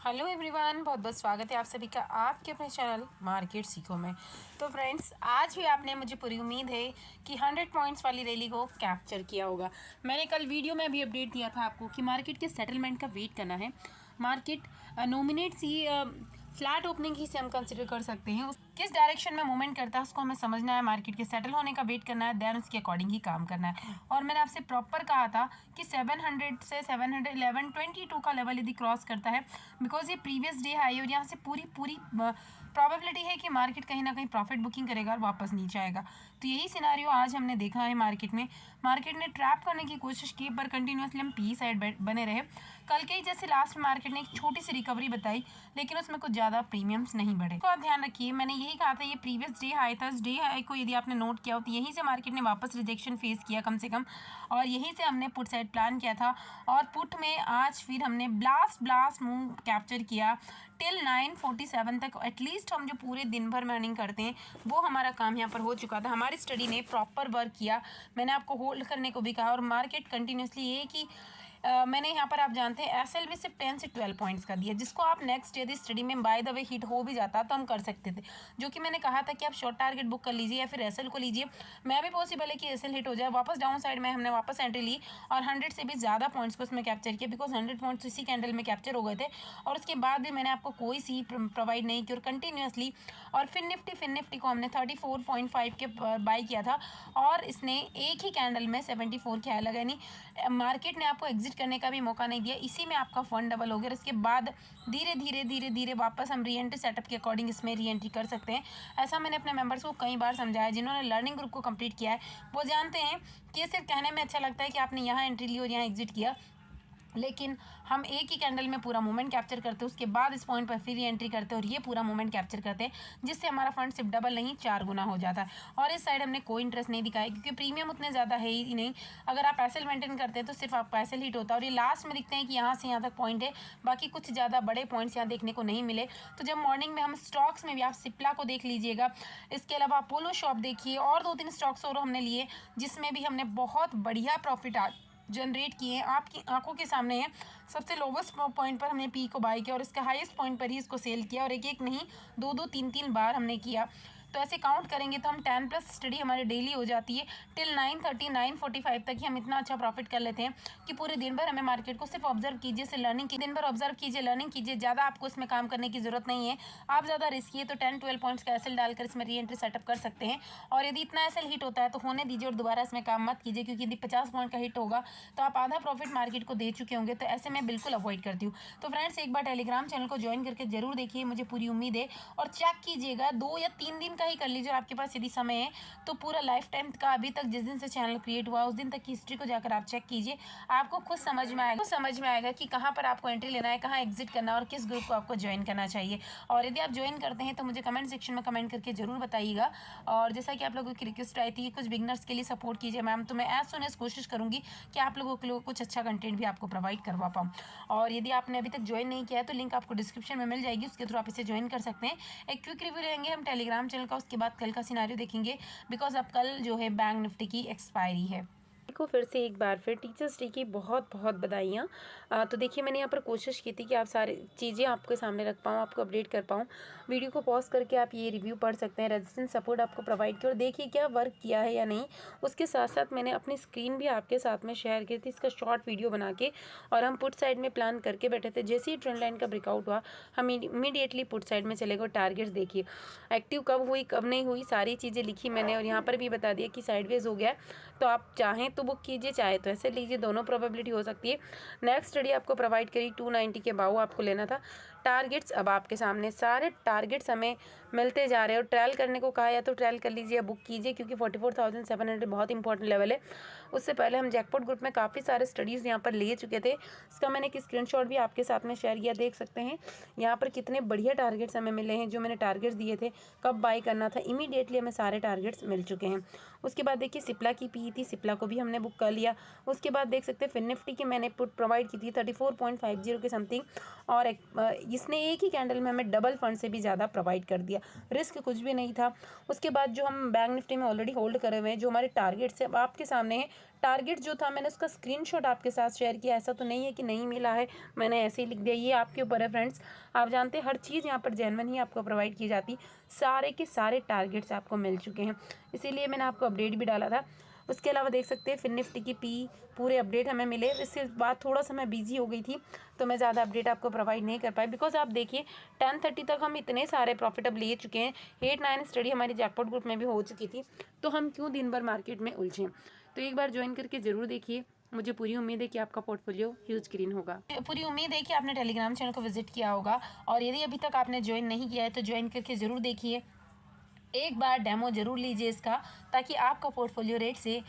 Hello everyone, बहुत बहुत स्वागत है आप सभी का आपके अपने चैनल मार्केट सीखो में। तो फ्रेंड्स, आज भी आपने मुझे पूरी उम्मीद है कि 100 पॉइंट्स वाली रैली को कैप्चर किया होगा। मैंने कल वीडियो में भी अपडेट दिया था आपको कि मार्केट के सेटलमेंट का वेट करना है। मार्केट नॉमिनेट सी फ्लैट ओपनिंग ही से हम कंसिडर कर सकते हैं। किस डायरेक्शन में मूवमेंट करता है उसको हमें समझना है, मार्केट के सेटल होने का वेट करना है, देन उसके अकॉर्डिंग ही काम करना है। और मैंने आपसे प्रॉपर कहा था कि 700 से 711 22 का लेवल यदि क्रॉस करता है, बिकॉज ये प्रीवियस डे हाई और यहाँ से पूरी प्रॉबेबिलिटी है कि मार्केट कहीं ना कहीं प्रॉफिट बुकिंग करेगा और वापस नीचे आएगा। तो यही सिनारियो आज हमने देखा है मार्केट में। मार्केट ने ट्रैप करने की कोशिश की पर कंटिन्यूसली हम पी साइड बने रहे। कल के ही जैसे लास्ट में मार्केट ने एक छोटी सी रिकवरी बताई, लेकिन उसमें कुछ ज़्यादा प्रीमियम्स नहीं बढ़े। तो आप ध्यान रखिए, मैंने यही कहा था ये प्रीवियस डे हाई था। इस डे हाई को यदि आपने नोट किया हो तो यहीं से मार्केट ने वापस रिजेक्शन फेस किया कम से कम, और यहीं से हमने पुट साइड प्लान किया था। और पुट में आज फिर हमने ब्लास्ट मूव कैप्चर किया टिल 947 तक। एटलीस्ट हम जो पूरे दिन भर में अर्निंग करते हैं वो हमारा काम यहाँ पर हो चुका था। हमारी स्टडी ने प्रॉपर वर्क किया। मैंने आपको होल्ड करने को भी कहा और मार्केट कंटिन्यूसली ये कि मैंने यहाँ पर आप जानते हैं SL भी सिर्फ 10 से 12 पॉइंट्स का दिया, जिसको आप नेक्स्ट यदि स्टडी में बाय द वे हिट हो भी जाता तो हम कर सकते थे। जो कि मैंने कहा था कि आप शॉर्ट टारगेट बुक कर लीजिए या फिर SL को लीजिए। मैं भी पॉसिबल है कि SL हिट हो जाए। वापस डाउन साइड में हमने वापस एंट्री ली और 100 से भी ज़्यादा पॉइंट्स को उसमें कैप्चर किया, बिकॉज 100 पॉइंट्स इसी कैंडल में कैप्चर हो गए थे। और उसके बाद भी मैंने आपको कोई सी प्रोवाइड नहीं की और कंटिन्यूसली। और फिर निफ्टी को हमने 34.5 के बाई किया था और इसने एक ही कैंडल में 74 के हाई लगा, यानी मार्केट ने आपको एग्जिट करने का भी मौका नहीं दिया। इसी में आपका फंड डबल हो गया। इसके बाद धीरे धीरे वापस हम री एंट्री सेटअप के अकॉर्डिंग इसमें री एंट्री कर सकते हैं। ऐसा मैंने अपने मेंबर्स को कई बार समझाया। जिन्होंने लर्निंग ग्रुप को कंप्लीट किया है वो जानते हैं कि ये सिर्फ कहने में अच्छा लगता है कि आपने यहाँ एंट्री ली और यहाँ एग्जिट किया, लेकिन हम एक ही कैंडल में पूरा मूवमेंट कैप्चर करते हैं, उसके बाद इस पॉइंट पर फिर एंट्री करते हैं और ये पूरा मूवमेंट कैप्चर करते हैं, जिससे हमारा फंड सिर्फ डबल नहीं 4 गुना हो जाता है। और इस साइड हमने कोई इंटरेस्ट नहीं दिखाया क्योंकि प्रीमियम उतने ज़्यादा है ही नहीं। अगर आप एसएल मेंटेन करते हैं तो सिर्फ आपका एसएल हिट होता है और ये लास्ट में दिखते हैं कि यहाँ से यहाँ तक पॉइंट है, बाकी कुछ ज़्यादा बड़े पॉइंट्स यहाँ देखने को नहीं मिले। तो जब मॉर्निंग में हम स्टॉक्स में भी आप सिप्ला को देख लीजिएगा, इसके अलावा अपोलो शॉप देखिए और 2-3 स्टॉक्स और हमने लिए जिसमें भी हमने बहुत बढ़िया प्रॉफिट जनरेट किए हैं। आपकी आंखों के सामने है। सबसे लोवेस्ट पॉइंट पर हमने पी को बाय किया और इसके हाईएस्ट पॉइंट पर ही इसको सेल किया और एक नहीं 2-2 3-3 बार हमने किया। तो ऐसे काउंट करेंगे तो हम 10 प्लस स्टडी हमारी डेली हो जाती है। टिल 9:30 9:45 तक ही हम इतना अच्छा प्रॉफिट कर लेते हैं कि पूरे दिन भर हमें मार्केट को सिर्फ ऑब्जर्व कीजिए, से लर्निंग की दिन भर ऑब्जर्व कीजिए, लर्निंग कीजिए। ज़्यादा आपको इसमें काम करने की जरूरत नहीं है। आप ज़्यादा रिस्की है तो 10-12 पॉइंट्स का एसएल डालकर इसमें री एंट्री सेटअप कर सकते हैं। और यदि इतना एसएल हिट होता है तो होने दीजिए और दोबारा इसमें काम मत कीजिए, क्योंकि यदि 50 पॉइंट का हिट होगा तो आप आधा प्रॉफिट मार्केट को दे चुके होंगे। तो ऐसे मैं बिल्कुल अवॉइड करती हूँ। तो फ्रेंड्स, एक बार टेलीग्राम चैनल को ज्वाइन करके जरूर देखिए, मुझे पूरी उम्मीद है। और चेक कीजिएगा 2 या 3 दिन का ही कर लीजिए, आपके पास यदि समय है तो पूरा लाइफ टाइम का अभी तक जिस दिन से चैनल क्रिएट हुआ उस दिन तक की हिस्ट्री को जाकर आप चेक कीजिए। आपको खुद समझ में आएगा कि कहाँ पर आपको एंट्री लेना है, कहाँ एग्जिट करना है और किस ग्रुप को आपको ज्वाइन करना चाहिए। और यदि आप ज्वाइन करते हैं तो मुझे कमेंट सेक्शन में कमेंट करके जरूर बताइएगा। और जैसा कि आप लोगों की रिक्वेस्ट आई थी कि कुछ बिगनर्स के लिए सपोर्ट कीजिए मैम, तो मैं एज सुन एज कोशिश करूंगी कि आप लोगों के लिए कुछ अच्छा कंटेंट भी आपको प्रोवाइड करवा पाऊँ। और यदि आपने अभी तक ज्वाइन नहीं किया है तो लिंक आपको डिस्क्रिप्शन में मिल जाएगी, उसके थ्रू आप इसे ज्वाइन कर सकते हैं। एक क्विक रिव्यू लेंगे हम टेलीग्राम चैनल का, उसके बाद कल का सिनारियो देखेंगे, बिकॉज अब कल जो है बैंक निफ्टी की एक्सपायरी है। को फिर से एक बार फिर टीचर्स डे की बहुत बहुत बधाइयाँ। तो देखिए, मैंने यहाँ पर कोशिश की थी कि आप सारी चीज़ें आपके सामने रख पाऊँ, आपको अपडेट कर पाऊँ। वीडियो को पॉज करके आप ये रिव्यू पढ़ सकते हैं, रेजिस्टेंस सपोर्ट आपको प्रोवाइड किया और देखिए क्या वर्क किया है या नहीं। उसके साथ साथ मैंने अपनी स्क्रीन भी आपके साथ में शेयर की थी, इसका शॉर्ट वीडियो बना के, और हम पुट साइड में प्लान करके बैठे थे। जैसे ही ट्रेंड लाइन का ब्रेकआउट हुआ हम इमीडिएटली पुट साइड में चले गए। टारगेट्स देखिए एक्टिव कब हुई कब नहीं हुई, सारी चीज़ें लिखी मैंने, और यहाँ पर भी बता दिया कि साइडवेज हो गया। तो आप चाहें तो बुक कीजिए, चाहे तो ऐसे लीजिए, दोनों प्रोबेबिलिटी हो सकती है। नेक्स्ट स्टडी आपको प्रोवाइड करी 290 के बाऊ आपको लेना था। टारगेट्स अब आपके सामने सारे टारगेट्स हमें मिलते जा रहे हैं और ट्रायल करने को कहा या तो ट्रायल कर लीजिए या बुक कीजिए, क्योंकि 44,700 बहुत इंपॉर्टेंट लेवल है। उससे पहले हम जैकपॉट ग्रुप में काफ़ी सारे स्टडीज़ यहाँ पर ले चुके थे, इसका मैंने एक स्क्रीनशॉट भी आपके साथ में शेयर किया, देख सकते हैं यहाँ पर कितने बढ़िया टारगेट्स हमें मिले हैं। जो मैंने टारगेट्स दिए थे कब बाई करना था, इमीडिएटली हमें सारे टारगेट्स मिल चुके हैं। उसके बाद देखिए सिप्ला की पी थी, सिप्ला को भी हमने बुक कर लिया। उसके बाद देख सकते हैं फिन निफ्टी की मैंने पुट प्रोवाइड की थी 34.50 के समथिंग, और इसने एक ही कैंडल में हमें डबल फंड से भी ज़्यादा प्रोवाइड कर दिया, रिस्क कुछ भी नहीं था। उसके बाद जो हम बैंक निफ्टी में ऑलरेडी होल्ड करे हुए हैं, जो हमारे टारगेट्स है आपके सामने है, टारगेट जो था मैंने उसका स्क्रीनशॉट आपके साथ शेयर किया, ऐसा तो नहीं है कि नहीं मिला है, मैंने ऐसे ही लिख दिया, ये आपके ऊपर है फ्रेंड्स। आप जानते हैं हर चीज़ यहाँ पर जेन्युइन ही आपको प्रोवाइड की जाती, सारे के सारे टारगेट्स आपको मिल चुके हैं, इसीलिए मैंने आपको अपडेट भी डाला था। उसके अलावा देख सकते हैं फिन निफ्टी की पी पूरे अपडेट हमें मिले। इसके बाद थोड़ा सा मैं बिजी हो गई थी तो मैं ज़्यादा अपडेट आपको प्रोवाइड नहीं कर पाई, बिकॉज आप देखिए 10:30 तक हम इतने सारे प्रॉफिट अब ले चुके हैं। 8-9 स्टडी हमारी जैकपॉट ग्रुप में भी हो चुकी थी, तो हम क्यों दिन भर मार्केट में उलझें। तो एक बार ज्वाइन करके ज़रूर देखिए, मुझे पूरी उम्मीद है कि आपका पोर्टफोलियो ह्यूज ग्रीन होगा। पूरी उम्मीद है कि आपने टेलीग्राम चैनल को विजिट किया होगा, और यदि अभी तक आपने ज्वाइन नहीं किया है तो ज्वाइन करके ज़रूर देखिए, एक बार डेमो ज़रूर लीजिए इसका, ताकि आपका पोर्टफोलियो रेट से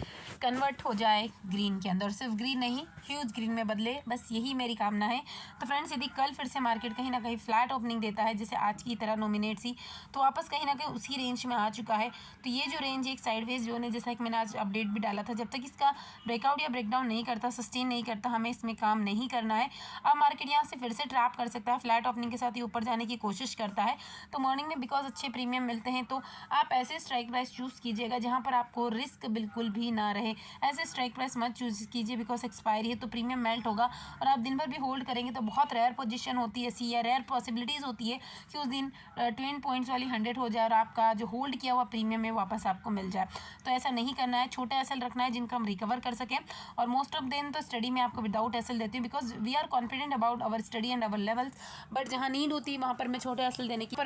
कन्वर्ट हो जाए ग्रीन के अंदर, सिर्फ ग्रीन नहीं ह्यूज ग्रीन में बदले, बस यही मेरी कामना है। तो फ्रेंड्स, यदि कल फिर से मार्केट कहीं ना कहीं फ्लैट ओपनिंग देता है जैसे आज की तरह नॉमिनेट सी, तो वापस कहीं ना कहीं उसी रेंज में आ चुका है। तो ये जो रेंज एक साइडवेज जोन है, जैसा कि मैंने आज अपडेट भी डाला था, जब तक इसका ब्रेकआउट या ब्रेकडाउन नहीं करता, सस्टेन नहीं करता, हमें इसमें काम नहीं करना है। अब मार्केट यहाँ से फिर से ट्रैप कर सकता है, फ्लैट ओपनिंग के साथ ही ऊपर जाने की कोशिश करता है। तो मॉर्निंग में बिकॉज अच्छे प्रीमियम मिलते हैं, तो आप ऐसे स्ट्राइक प्राइस चूज़ कीजिएगा जहाँ पर आपको रिस्क बिल्कुल भी ना रहे। ऐसे स्ट्राइक प्राइस मत चूज़ कीजिए, बिकॉज एक्सपायरी है तो प्रीमियम मेल्ट होगा, और आप दिन भर भी होल्ड करेंगे तो बहुत रेयर पोजीशन होती है ऐसी, या रेयर पॉसिबिलिटीज़ होती है कि उस दिन 20 पॉइंट्स वाली 100 हो जाए और आपका जो होल्ड किया हुआ प्रीमियम है वापस आपको मिल जाए। तो ऐसा नहीं करना है, छोटे एसएल रखना है जिनका हम रिकवर कर सकें। और मोस्ट ऑफ दिन तो स्टडी में आपको विदाउट एसएल देती हूँ, because we are confident about our study and our levels, but जहाँ नीड होती है वहाँ पर मैं छोटे एसएल देने की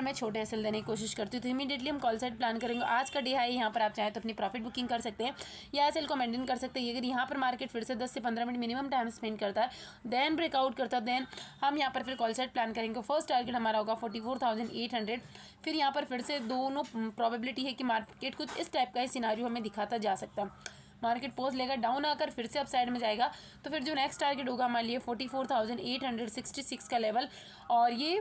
कोशिश करती हूँ। तो इमीडिएटली हम कॉल साइड प्लान करेंगे। आज का डे है, यहाँ पर आप चाहें तो अपनी प्रॉफिट बुकिंग कर सकते हैं या एसएल को मेंटेन कर सकते हैं। अगर यहाँ पर मार्केट फिर से 10 से 15 मिनट मिनिमम टाइम स्पेंड करता है, देन ब्रेकआउट करता है, देन हम यहाँ पर फिर कॉल साइड प्लान करेंगे। फर्स्ट टारगेट हमारा होगा 44,800। फिर यहाँ पर फिर से दोनों प्रोबेबिलिटी है कि मार्केट कुछ इस टाइप का ही सिनारियो हमें दिखाता जा सकता है। मार्केट पोज लेगा, डाउन आकर फिर से अप साइड में जाएगा, तो फिर जो नेक्स्ट टारगेट होगा हमारे लिए 44,866 का लेवल, और ये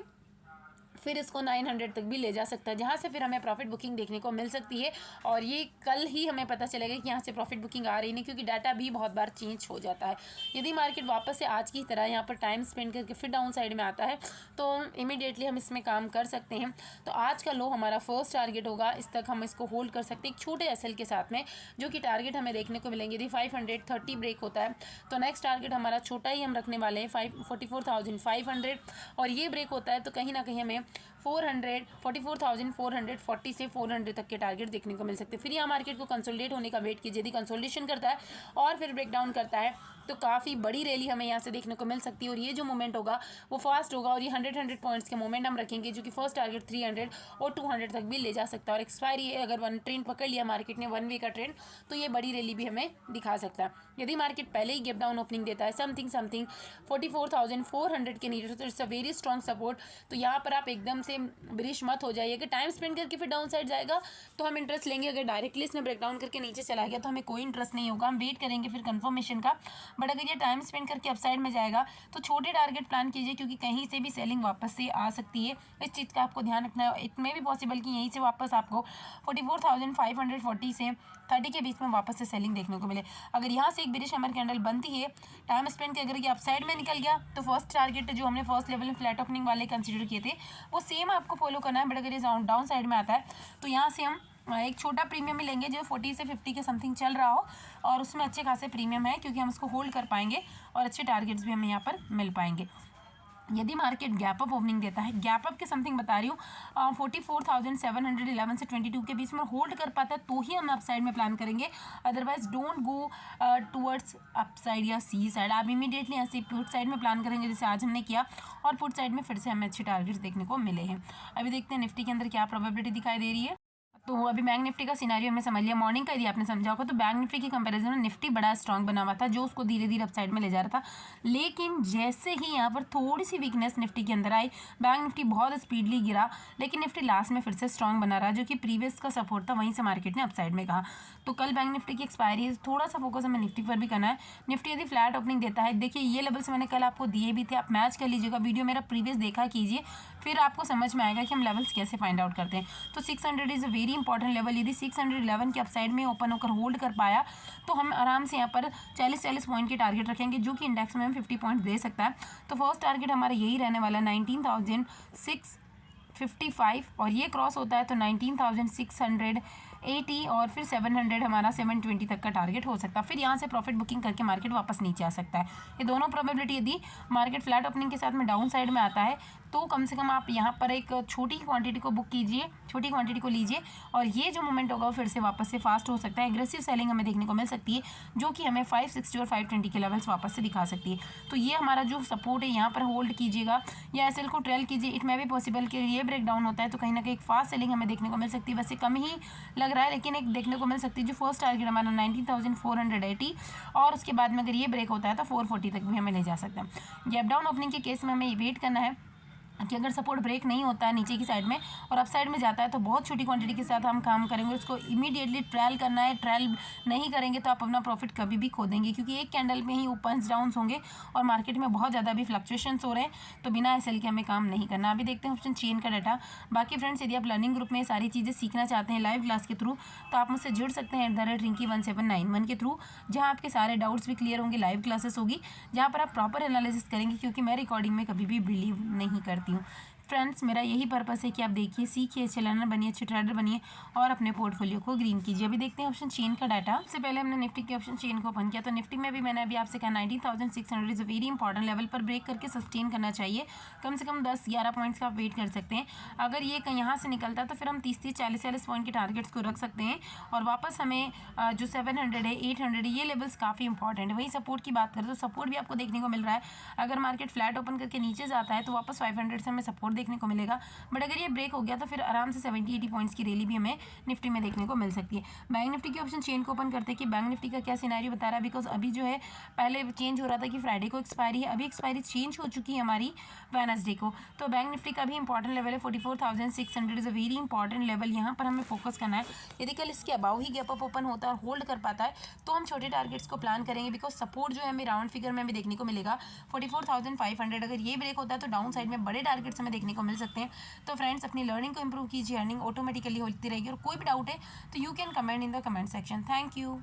फिर इसको 900 तक भी ले जा सकता है, जहाँ से फिर हमें प्रॉफिट बुकिंग देखने को मिल सकती है। और ये कल ही हमें पता चलेगा कि यहाँ से प्रॉफिट बुकिंग आ रही नहीं, क्योंकि डाटा भी बहुत बार चेंज हो जाता है। यदि मार्केट वापस से आज की तरह यहाँ पर टाइम स्पेंड करके फिर डाउन साइड में आता है तो इमीडिएटली हम इसमें काम कर सकते हैं। तो आज का लो हमारा फर्स्ट टारगेट होगा, इस तक हम इसको होल्ड कर सकते हैं एक छोटे एसएल के साथ में, जो कि टारगेट हमें देखने को मिलेंगे। यदि 530 ब्रेक होता है तो नेक्स्ट टारगेट हमारा छोटा ही हम रखने वाले हैं 44,500, और ये ब्रेक होता है तो कहीं ना कहीं हमें 44,440 से 400 तक के टारगेट देखने को मिल सकते हैं। फिर यहाँ मार्केट को कंसोलिडेट होने का वेट कीजिए। यदि कंसोलिडेशन करता है और फिर ब्रेकडाउन करता है तो काफ़ी बड़ी रैली हमें यहाँ से देखने को मिल सकती है, और ये जो मोमेंट होगा वो फास्ट होगा, और ये 100 पॉइंट्स के मोमेंट हम रखेंगे, जो कि फर्स्ट टारगेट 300 और 200 तक भी ले जा सकता है। और एक्सपायरी है, अगर वन ट्रेंड पकड़ लिया मार्केट ने, 1 वे का ट्रेंड, तो ये बड़ी रैली भी हमें दिखा सकता है। यदि मार्केट पहले ही गैप डाउन ओपनिंग देता है समथिंग 44,400 के नीचे, तो it's a very strong support. तो यहाँ पर आप एकदम से ब्रिश मत हो जाइए। अगर टाइम स्पेंड करके फिर डाउन साइड जाएगा तो हम इंटरेस्ट लेंगे, अगर डायरेक्टली इसने ब्रेकडाउन करके नीचे चला गया तो हमें कोई इंटरेस्ट नहीं होगा, हम वेट करेंगे फिर कंफर्मेशन का। बट अगर ये टाइम स्पेंड करके अपसाइड में जाएगा तो छोटे टारगेट प्लान कीजिए, क्योंकि कहीं से भी सेलिंग वापस से आ सकती है, इस चीज़ का आपको ध्यान रखना है। इट मे भी पॉसिबल कि यहीं से वापस आपको 44,540 से 30 के बीच में वापस से सेलिंग देखने को मिले। अगर यहाँ से एक बेरिश हैमर कैंडल बनती है टाइम स्पेंड के, अगर ये अपसाइड में निकल गया तो फर्स्ट टारगेट जो हमने फर्स्ट लेवल में फ्लैट ओपनिंग वाले कंसीडर किए थे वो सेम आपको फॉलो करना है। बट अगर ये डाउन साइड में आता है तो यहाँ से हम एक छोटा प्रीमियम ही लेंगे जो 40 से 50 के समथिंग चल रहा हो, और उसमें अच्छे खासे प्रीमियम है, क्योंकि हम इसको होल्ड कर पाएंगे और अच्छे टारगेट्स भी हमें यहाँ पर मिल पाएंगे। यदि मार्केट गैप अप ओपनिंग देता है, गैप अप के समथिंग बता रही हूँ 44,711 से 22 के बीच में होल्ड कर पाता है तो ही हम अपसाइड में प्लान करेंगे, otherwise don't go towards upside या सी साइड। आप इमीडिएटली ऐसे पुट साइड में प्लान करेंगे जैसे आज हमने किया, और पुट साइड में फिर से हमें अच्छे टारगेट्स देखने को मिले हैं। अभी देखते हैं निफ्टी के अंदर क्या प्रोबेबिलिटी दिखाई दे रही है। तो अभी बैंक निफ्टी का सिनारियो हमें समझ लिया। मॉर्निंग का यदि आपने समझा होगा तो बैंक निफ्टी की कंपैरिजन में निफ्टी बड़ा स्ट्रांग बना हुआ था, जो उसको धीरे धीरे अपसाइड में ले जा रहा था। लेकिन जैसे ही यहाँ पर थोड़ी सी वीकनेस निफ्टी के अंदर आई, बैंक निफ्टी बहुत स्पीडली गिरा, लेकिन निफ्टी लास्ट में फिर से स्ट्रांग बना रहा, जो कि प्रीवियस का सपोर्ट था, वहीं से मार्केट ने अपसाइड में कहा। तो कल बैंक निफ्टी की एक्सपायरी है, थोड़ा सा फोकस हमें निफ्टी पर भी करना है। निफ्टी यदि फ्लैट ओपनिंग देता है, देखिए ये लेवल्स मैंने कल आपको दिए भी थे, आप मैच कर लीजिएगा, वीडियो मेरा प्रीवियस देखा कीजिए, फिर आपको समझ में आएगा कि हम लेवल्स कैसे फाइंड आउट करते हैं। तो 600 is a very important level. यदि 611 के अपसाइड में ओपन होकर होल्ड कर पाया तो हम आराम से यहाँ पर 40 पॉइंट की टारगेट रखेंगे, जो कि इंडेक्स में हम 50 पॉइंट दे सकता है। तो फर्स्ट टारगेट हमारा यही रहने वाला 19,655, और ये क्रॉस होता है तो 19,600 780 और फिर 700 हमारा 720 तक का टारगेट हो सकता है। फिर यहाँ से प्रॉफिट बुकिंग करके मार्केट वापस नीचे आ सकता है। ये दोनों प्रोबेबिलिटी यदि मार्केट फ्लैट ओपनिंग के साथ में डाउन साइड में आता है तो कम से कम आप यहाँ पर एक छोटी क्वांटिटी को बुक कीजिए, छोटी क्वांटिटी को लीजिए और ये जो मोमेंट होगा फिर से वापस से फास्ट हो सकता है। एग्रेसिव सेलिंग हमें देखने को मिल सकती है जो कि हमें 560 और 520 के लेवल्स वापस से दिखा सकती है। तो ये हमारा जो सपोर्ट है यहाँ पर होल्ड कीजिएगा या एसएल को ट्रेल कीजिए। इट में भी पॉसिबल कि ये ब्रेक डाउन होता है तो कहीं ना कहीं एक फास्ट सेलिंग हमें देखने को मिल सकती है। वैसे कम ही लग रहा है लेकिन एक देखने को मिल सकती है। जो फर्स्ट टारगेट हमारा 19,480 और उसके बाद में अगर ये ब्रेक होता है तो 440 तक भी हमें ले जा सकता है। गैप डाउन ओपनिंग के केस में हमें वेट करना है कि अगर सपोर्ट ब्रेक नहीं होता है नीचे की साइड में और अप साइड में जाता है तो बहुत छोटी क्वांटिटी के साथ हम काम करेंगे। उसको इमीडिएटली ट्रायल करना है। ट्रायल नहीं करेंगे तो आप अपना प्रॉफिट कभी भी खो देंगे क्योंकि एक कैंडल में ही ओपन्स डाउन्स होंगे और मार्केट में बहुत ज़्यादा भी फ्लक्चुएशंस हो रहे हैं। तो बिना एसएल के हमें काम नहीं करना। अभी देखते हैं ऑप्शन चेन का डाटा। बाकी फ्रेंड्स यदि आप लर्निंग ग्रुप में सारी चीज़ें सीखना चाहते हैं लाइव क्लास के थ्रू तो आप मुझसे जुड़ सकते हैं @Rinki1791 के थ्रू, जहाँ आपके सारे डाउट्स भी क्लियर होंगे। लाइव क्लासेस होगी जहाँ पर आप प्रॉपर एनालिसिस करेंगे क्योंकि मैं रिकॉर्डिंग में कभी भी बिलीव नहीं करती हूँ। फ्रेंड्स मेरा यही पर्पस है कि आप देखिए, सीखिए, अच्छे लर्नर बनिए, अच्छे ट्रेडर बनिए और अपने पोर्टफोलियो को ग्रीन कीजिए। अभी देखते हैं ऑप्शन चेन का डाटा। सबसे पहले हमने निफ्टी के ऑप्शन चेन को ओपन किया तो निफ्टी में भी मैंने अभी आपसे कहा 19,600 is a very important level पर ब्रेक करके सस्टेन करना चाहिए। कम से कम 10-11 पॉइंट्स का आप वेट कर सकते हैं। अगर ये यहाँ से निकलता है तो फिर हम 30-30, 40-40 पॉइंट के टारगेट्स को रख सकते हैं और वापस हमें जो 700 है, 800 है, ये लेवल्स काफ़ी इंपॉर्टेंट है। वही सपोर्ट की बात करें तो सपोर्ट भी आपको देखने को मिल रहा है। अगर मार्केट फ्लैट ओपन करके नीचे जाता है तो वापस 500 से हमें सपोर्ट देखने को मिलेगा। बट अगर ये ब्रेक हो गया तो फिर आराम से 70-80 पॉइंट्स की रैली भी हमें निफ्टी में देखने को मिल सकती है। बैंक निफ्टी के ऑप्शन चेन को ओपन करते हैं कि बैंक निफ्टी का क्या सिनेरियो बता रहा है। बिकॉज अभी जो है पहले चेंज हो रहा था कि फ्राइडे को एक्सपायरी है, अभी एक्सपायरी चेंज हो चुकी है हमारी वेडनेसडे को। तो बैंक निफ्टी का भी इंपॉर्टेंट लेवल है 44,600 is a very important level. यहाँ पर हमें फोकस करना है। यदि कल इसके अबाउ ही गैप अप ओपन होता है और होल्ड कर पाता है तो हम छोटे टारगेट्स को प्लान करेंगे। बिकॉज सपोर्ट जो है हमें राउंड फिगर में भी देखने को मिलेगा 44,500। अगर ये ब्रेक होता है तो डाउन साइड में बड़े टारगेट्स हमें देखने को मिल सकते हैं। तो फ्रेंड्स अपनी लर्निंग को इंप्रूव कीजिए, अर्निंग ऑटोमेटिकली होती रहेगी। और कोई भी डाउट है तो you can comment in the comment section. Thank you.